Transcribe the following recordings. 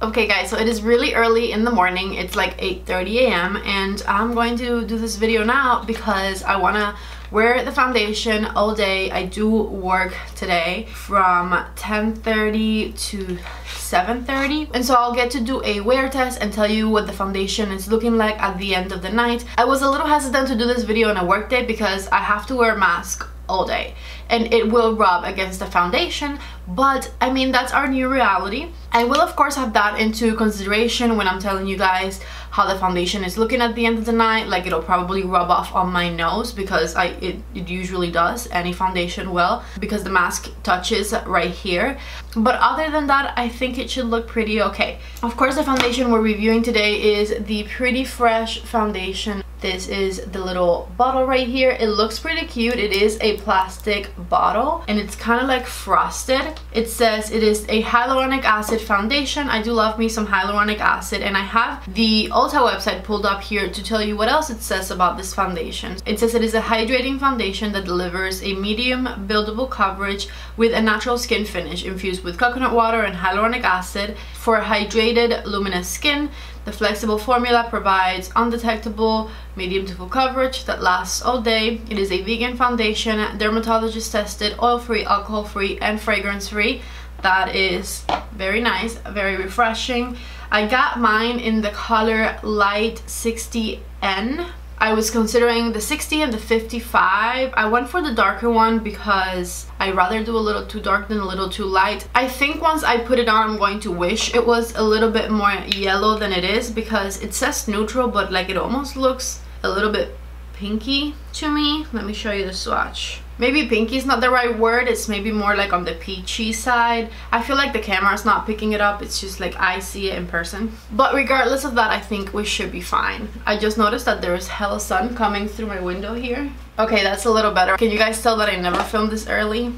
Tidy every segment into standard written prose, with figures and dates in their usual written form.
Okay guys, so it is really early in the morning. It's like 8:30 a.m. and I'm going to do this video now because I want to wear the foundation all day. I do work today from 10:30 to 7:30, and so I'll get to do a wear test and tell you what the foundation is looking like at the end of the night. I was a little hesitant to do this video on a work day because I have to wear a mask all day and it will rub against the foundation, but I mean, that's our new reality. I will of course have that into consideration when I'm telling you guys how the foundation is looking at the end of the night. Like, it'll probably rub off on my nose because it usually does, any foundation will, because the mask touches right here. But other than that, I think it should look pretty okay. Of course, the foundation we're reviewing today is the Pretty Fresh foundation. This is the little bottle right here. It looks pretty cute. It is a plastic bottle and it's kind of like frosted. It says it is a hyaluronic acid foundation. I do love me some hyaluronic acid, and I have the Ulta website pulled up here to tell you what else it says about this foundation. It says it is a hydrating foundation that delivers a medium buildable coverage with a natural skin finish infused with coconut water and hyaluronic acid for hydrated luminous skin. The flexible formula provides undetectable medium to full coverage that lasts all day. It is a vegan foundation, dermatologist tested, oil-free, alcohol-free, and fragrance-free. That is very nice, very refreshing. I got mine in the color Light 60N. I was considering the 60 and the 55. I went for the darker one because I'd rather do a little too dark than a little too light. I think once I put it on, I'm going to wish it was a little bit more yellow than it is, because it says neutral, but like it almost looks a little bit pinky to me. Let me show you the swatch. Maybe pinky is not the right word. It's maybe more like on the peachy side. I feel like the camera's not picking it up. It's just like I see it in person. But regardless of that, I think we should be fine. I just noticed that there is hella sun coming through my window here. Okay, that's a little better. Can you guys tell that I never filmed this early?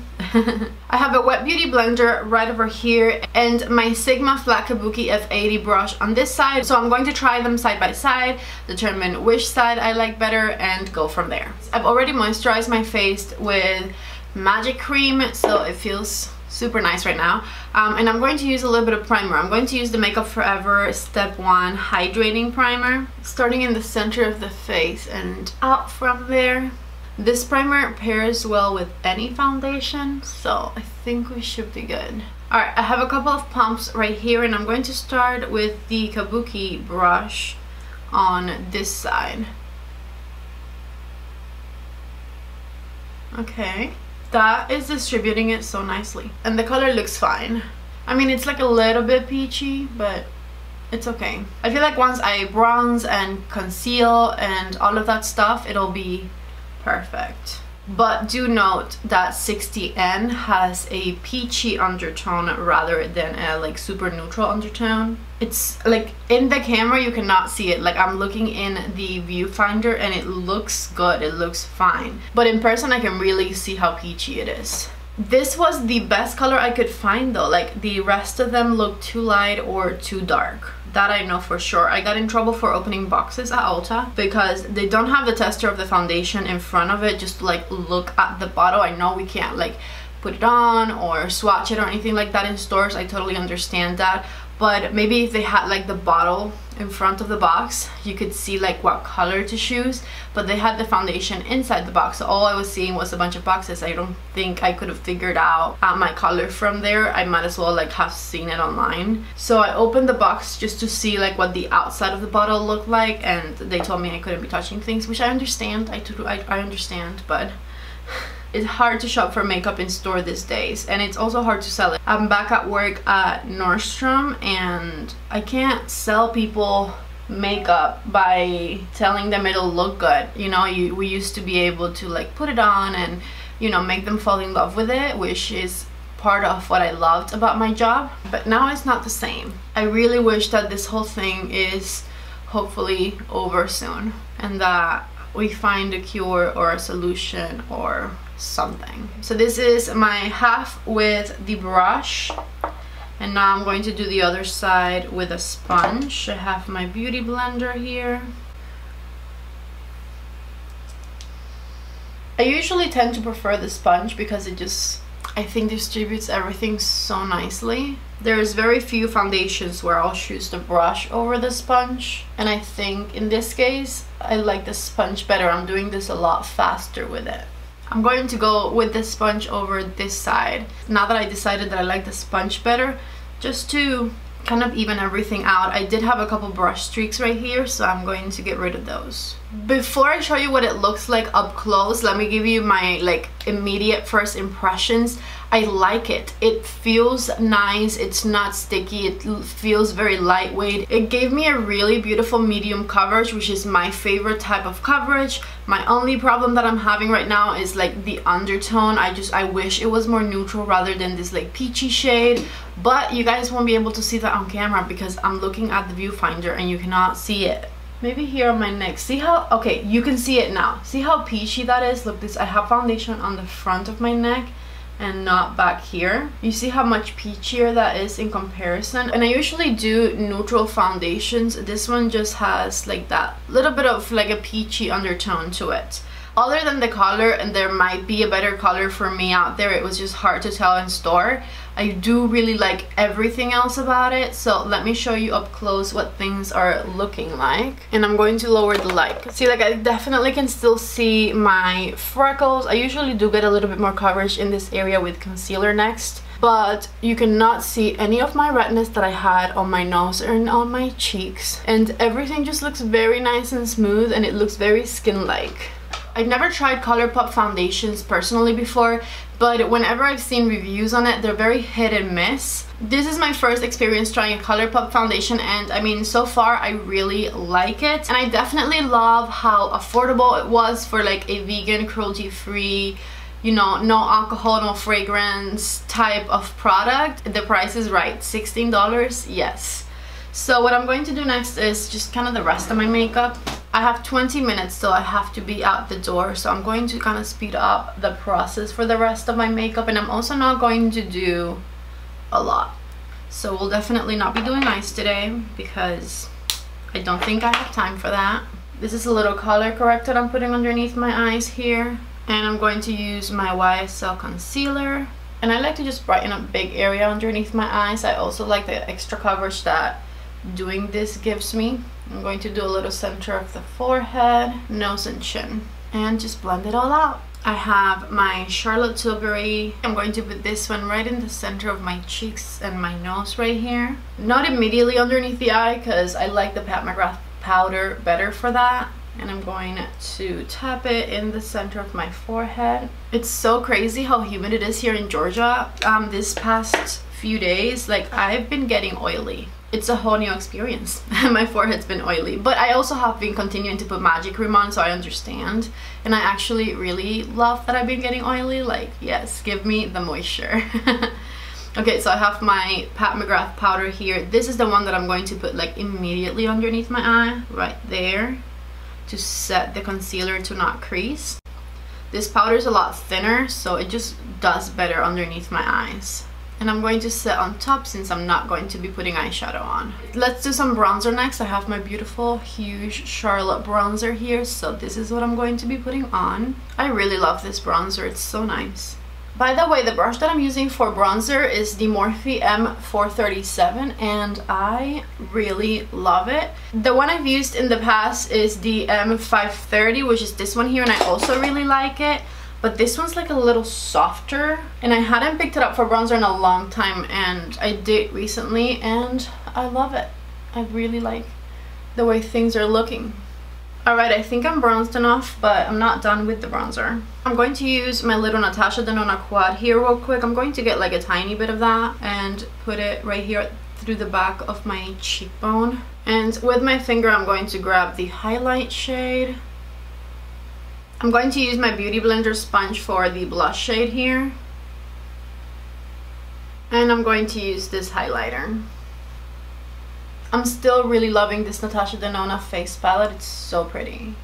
I have a wet beauty blender right over here and my Sigma Flat Kabuki F80 brush on this side. So I'm going to try them side by side, determine which side I like better, and go from there. I've already moisturized my face with Magic Cream, so it feels super nice right now. And I'm going to use a little bit of primer. I'm going to use the Makeup Forever Step 1 Hydrating Primer, starting in the center of the face and out from there. This primer pairs well with any foundation, so I think we should be good. Alright, I have a couple of pumps right here, and I'm going to start with the Kabuki brush on this side. Okay, that is distributing it so nicely, and the color looks fine. I mean, it's like a little bit peachy, but it's okay. I feel like once I bronze and conceal and all of that stuff, it'll be perfect. But do note that 60N has a peachy undertone rather than a like super neutral undertone. It's like in the camera you cannot see it. Like, I'm looking in the viewfinder and it looks good, it looks fine, but in person I can really see how peachy it is. This was the best color I could find though. Like, the rest of them look too light or too dark. That I know for sure. I got in trouble for opening boxes at Ulta because they don't have the tester of the foundation in front of it just to like look at the bottle. I know we can't like put it on or swatch it or anything like that in stores. I totally understand that. But maybe if they had like the bottle in front of the box, you could see like what color to choose. But they had the foundation inside the box, so all I was seeing was a bunch of boxes. I don't think I could have figured out my color from there. I might as well like have seen it online. So I opened the box just to see like what the outside of the bottle looked like, and they told me I couldn't be touching things, which I understand. I understand, but it's hard to shop for makeup in store these days, and it's also hard to sell it. I'm back at work at Nordstrom and I can't sell people makeup by telling them it'll look good. You know, we used to be able to like put it on and, you know, make them fall in love with it, which is part of what I loved about my job, but now it's not the same. I really wish that this whole thing is hopefully over soon and that we find a cure or a solution or something. So this is my half with the brush, and now I'm going to do the other side with a sponge. I have my beauty blender here. I usually tend to prefer the sponge because it just I think distributes everything so nicely. There's very few foundations where I'll choose the brush over the sponge, and I think in this case I like the sponge better. I'm doing this a lot faster with it. I'm going to go with the sponge over this side now that I decided that I like the sponge better, just to kind of even everything out. I did have a couple brush streaks right here, so I'm going to get rid of those. Before I show you what it looks like up close, let me give you my like immediate first impressions. I like it. It feels nice. It's not sticky. It feels very lightweight. It gave me a really beautiful medium coverage, which is my favorite type of coverage. My only problem that I'm having right now is like the undertone. I wish it was more neutral rather than this like peachy shade, but you guys won't be able to see that on camera because I'm looking at the viewfinder and you cannot see it. Maybe here on my neck. See how, okay, you can see it now. See how peachy that is? Look, this, I have foundation on the front of my neck and not back here. You see how much peachier that is in comparison? And I usually do neutral foundations. This one just has like that little bit of like a peachy undertone to it. Other than the color, and there might be a better color for me out there, it was just hard to tell in store. I do really like everything else about it, so let me show you up close what things are looking like. And I'm going to lower the light. See, like I definitely can still see my freckles. I usually do get a little bit more coverage in this area with concealer next, but you cannot see any of my redness that I had on my nose and on my cheeks. And everything just looks very nice and smooth, and it looks very skin-like. I've never tried Colourpop foundations personally before, but whenever I've seen reviews on it, they're very hit and miss. This is my first experience trying a Colourpop foundation, and I mean, so far I really like it. And I definitely love how affordable it was for like a vegan, cruelty-free, you know, no alcohol, no fragrance type of product. The price is right, $16, yes. So what I'm going to do next is just kind of the rest of my makeup. I have 20 minutes till I have to be out the door, so I'm going to kind of speed up the process for the rest of my makeup, and I'm also not going to do a lot. So we'll definitely not be doing eyes today because I don't think I have time for that. This is a little color corrector I'm putting underneath my eyes here, and I'm going to use my YSL concealer. And I like to just brighten up big area underneath my eyes. I also like the extra coverage that doing this gives me. I'm going to do a little center of the forehead, nose and chin, and just blend it all out. I have my Charlotte Tilbury. I'm going to put this one right in the center of my cheeks and my nose right here. Not immediately underneath the eye because I like the Mcgrath Powder better for that. And I'm going to tap it in the center of my forehead. It's so crazy how humid it is here in Georgia. This past few days, like I've been getting oily. It's a whole new experience. My forehead's been oily, but I also have been continuing to put magic cream on, so I understand. And I actually really love that I've been getting oily. Like, yes, give me the moisture. Okay, so I have my Mcgrath powder here. This is the one that I'm going to put like immediately underneath my eye, right there, to set the concealer to not crease. This powder is a lot thinner, so it just does better underneath my eyes. And I'm going to set on top since I'm not going to be putting eyeshadow on. Let's do some bronzer next. I have my beautiful, huge Charlotte bronzer here, so this is what I'm going to be putting on. I really love this bronzer, it's so nice. By the way, the brush that I'm using for bronzer is the Morphe M437, and I really love it. The one I've used in the past is the M530, which is this one here, and I also really like it. But this one's like a little softer, and I hadn't picked it up for bronzer in a long time, and I did recently, and I love it. I really like the way things are looking. Alright, I think I'm bronzed enough, but I'm not done with the bronzer. I'm going to use my little Natasha Denona quad here real quick. I'm going to get like a tiny bit of that and put it right here through the back of my cheekbone. And with my finger, I'm going to grab the highlight shade. I'm going to use my Beauty Blender sponge for the blush shade here. And I'm going to use this highlighter. I'm still really loving this Natasha Denona face palette. It's so pretty.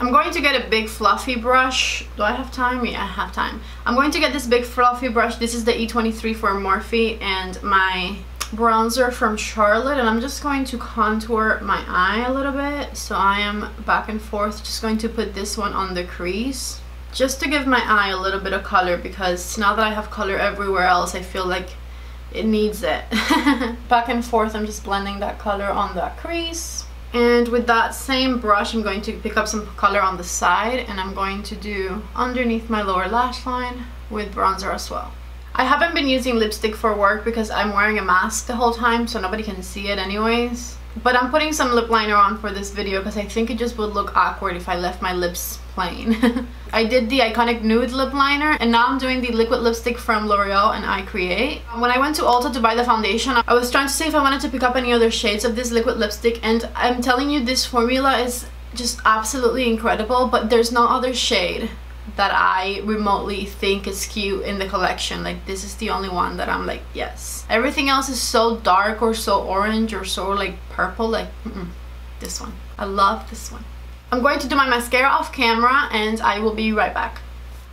I'm going to get a big fluffy brush. Do I have time? Yeah, I have time. I'm going to get this big fluffy brush. This is the E23 for Morphe, and my bronzer from Charlotte, and I'm just going to contour my eye a little bit. So I am back and forth, just going to put this one on the crease just to give my eye a little bit of color, because now that I have color everywhere else, I feel like it needs it. Back and forth, I'm just blending that color on that crease. And with that same brush, I'm going to pick up some color on the side, and I'm going to do underneath my lower lash line with bronzer as well. I haven't been using lipstick for work because I'm wearing a mask the whole time, so nobody can see it anyways. But I'm putting some lip liner on for this video because I think it just would look awkward if I left my lips plain. I did the iconic nude lip liner, and now I'm doing the liquid lipstick from L'Oreal and I Create. When I went to Ulta to buy the foundation, I was trying to see if I wanted to pick up any other shades of this liquid lipstick, and I'm telling you, this formula is just absolutely incredible, but there's no other shade that I remotely think is cute in the collection. Like, this is the only one that I'm like, yes. Everything else is so dark or so orange or so like purple, like this one. I love this one. I'm going to do my mascara off camera and I will be right back.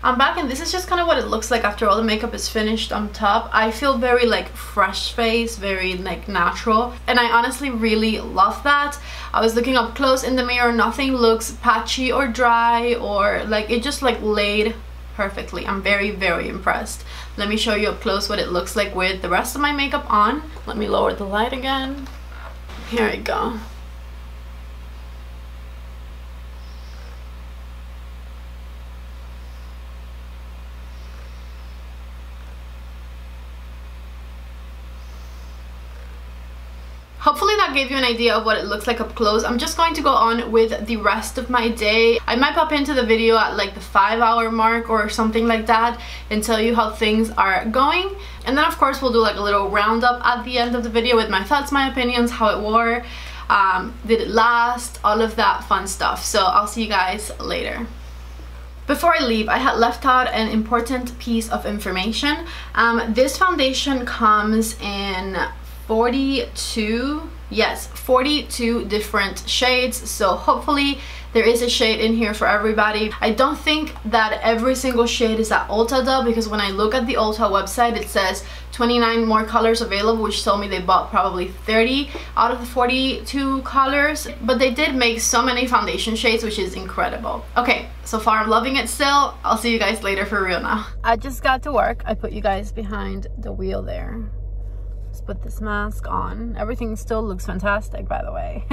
I'm back, and this is just kind of what it looks like after all the makeup is finished on top. I feel very like fresh face, very like natural, and I honestly really love that. I was looking up close in the mirror, nothing looks patchy or dry, or like it just like laid perfectly. I'm very, very impressed. Let me show you up close what it looks like with the rest of my makeup on. Let me lower the light again. Here we go. Hopefully that gave you an idea of what it looks like up close. I'm just going to go on with the rest of my day. I might pop into the video at like the 5-hour mark or something like that and tell you how things are going. And then of course we'll do like a little roundup at the end of the video with my thoughts, my opinions, how it wore, did it last, all of that fun stuff. So I'll see you guys later. Before I leave, I had left out an important piece of information. This foundation comes in 42 different shades, so hopefully there is a shade in here for everybody. I don't think that every single shade is at Ulta though, because when I look at the Ulta website it says 29 more colors available, which told me they bought probably 30 out of the 42 colors, but they did make so many foundation shades, which is incredible. Okay, so far I'm loving it still. I'll see you guys later for real now. I just got to work. I put you guys behind the wheel there. Let's put this mask on. Everything still looks fantastic, by the way.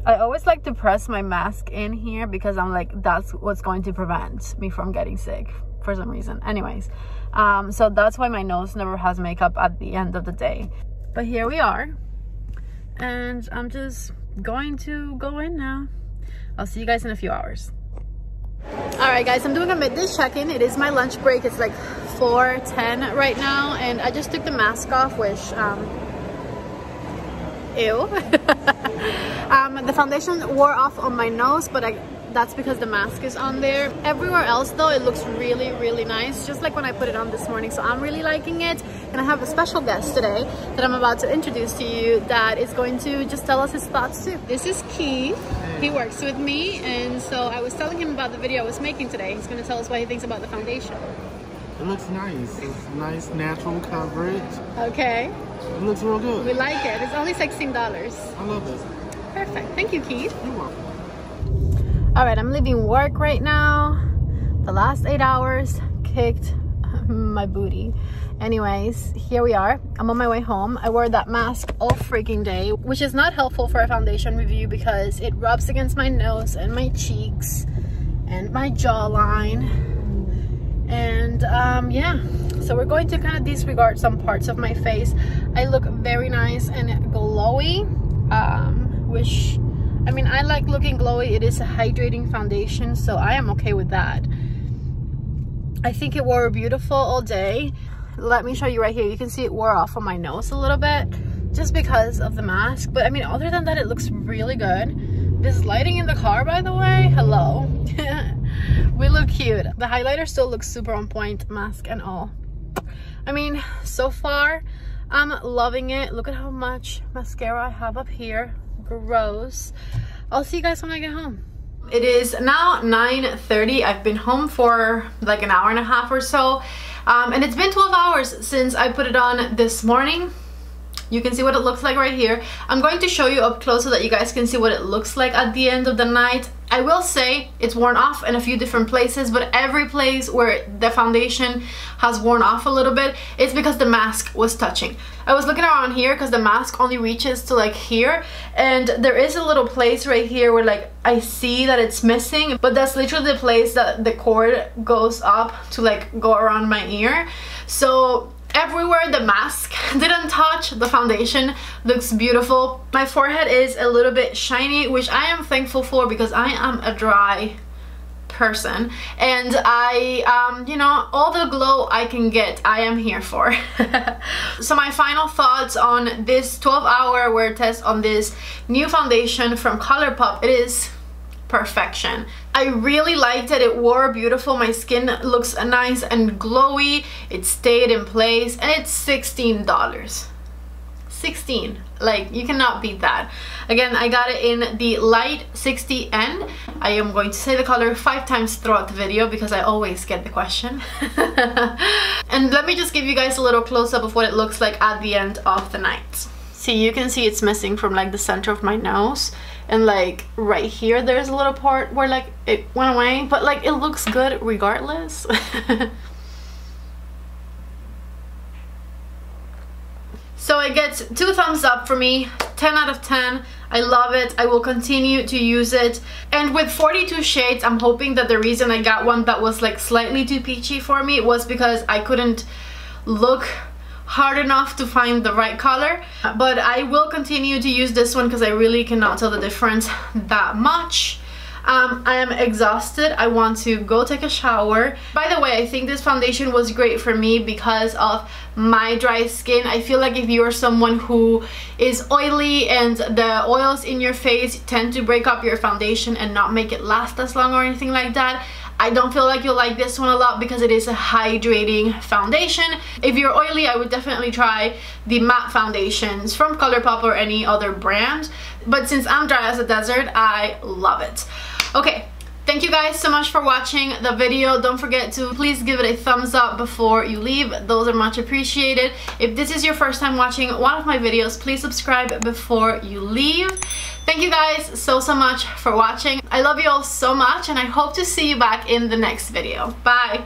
I always like to press my mask in here because I'm like, that's what's going to prevent me from getting sick for some reason. Anyways, so that's why my nose never has makeup at the end of the day. But here we are, and I'm just going to go in now. I'll see you guys in a few hours. Alright guys, I'm doing a midday check-in. It is my lunch break. It's like 4:10 right now, and I just took the mask off, which ew. The foundation wore off on my nose, but that's because the mask is on there. Everywhere else though, it looks really, really nice, just like when I put it on this morning. So I'm really liking it, and I have a special guest today that I'm about to introduce to you that is going to just tell us his thoughts too. This is Keith. He works with me, and so I was telling him about the video I was making today. He's going to tell us what he thinks about the foundation. It looks nice. It's nice natural coverage. Okay. It looks real good. We like it. It's only $16. I love this. Perfect. Thank you, Keith. You're welcome. Alright, I'm leaving work right now. The last 8 hours kicked my booty. Anyways, here we are. I'm on my way home. I wore that mask all freaking day, which is not helpful for a foundation review because it rubs against my nose and my cheeks and my jawline. And yeah, so we're going to kind of disregard some parts of my face. I look very nice and glowy, which, I mean, I like looking glowy. It is a hydrating foundation, so I am okay with that. I think it wore beautiful all day. Let me show you right here. You can see it wore off on my nose a little bit just because of the mask, but I mean, other than that, it looks really good. This lighting in the car, by the way, hello. We look cute. The highlighter still looks super on point, mask and all. I mean, so far I'm loving it. Look at how much mascara I have up here. Gross. I'll see you guys when I get home. It is now 9:30. I've been home for like an hour and a half or so, and it's been 12 hours since I put it on this morning. You can see what it looks like right here. I'm going to show you up close so that you guys can see what it looks like at the end of the night. I will say it's worn off in a few different places, but every place where the foundation has worn off a little bit, it's because the mask was touching. I was looking around here because the mask only reaches to like here, and there is a little place right here where like I see that it's missing, but that's literally the place that the cord goes up to like go around my ear. So everywhere the mask didn't touch, the foundation looks beautiful. My forehead is a little bit shiny, which I am thankful for because I am a dry person, and I you know, all the glow I can get, I am here for. So my final thoughts on this 12-hour wear test on this new foundation from Colourpop, it is perfection. I really liked it. It wore beautiful. My skin looks nice and glowy. It stayed in place, and it's $16. 16, like, you cannot beat that. Again, I got it in the light 60N. I am going to say the color 5 times throughout the video because I always get the question. And let me just give you guys a little close-up of what it looks like at the end of the night. See, you can see it's missing from like the center of my nose, and like right here there's a little part where like it went away, but like it looks good regardless. So it gets 2 thumbs up for me, 10 out of 10. I love it. I will continue to use it. And with 42 shades, I'm hoping that the reason I got one that was like slightly too peachy for me was because I couldn't look hard enough to find the right color. But I will continue to use this one because I really cannot tell the difference that much. I am exhausted. I want to go take a shower. By the way, I think this foundation was great for me because of my dry skin. I feel like if you're someone who is oily and the oils in your face tend to break up your foundation and not make it last as long or anything like that, I don't feel like you'll like this one a lot because it is a hydrating foundation. If you're oily, I would definitely try the matte foundations from Colourpop or any other brand. But since I'm dry as a desert, I love it. Okay, thank you guys so much for watching the video. Don't forget to please give it a thumbs up before you leave. Those are much appreciated. If this is your first time watching one of my videos, please subscribe before you leave. Thank you guys so much for watching. I love you all so much, and I hope to see you back in the next video. Bye!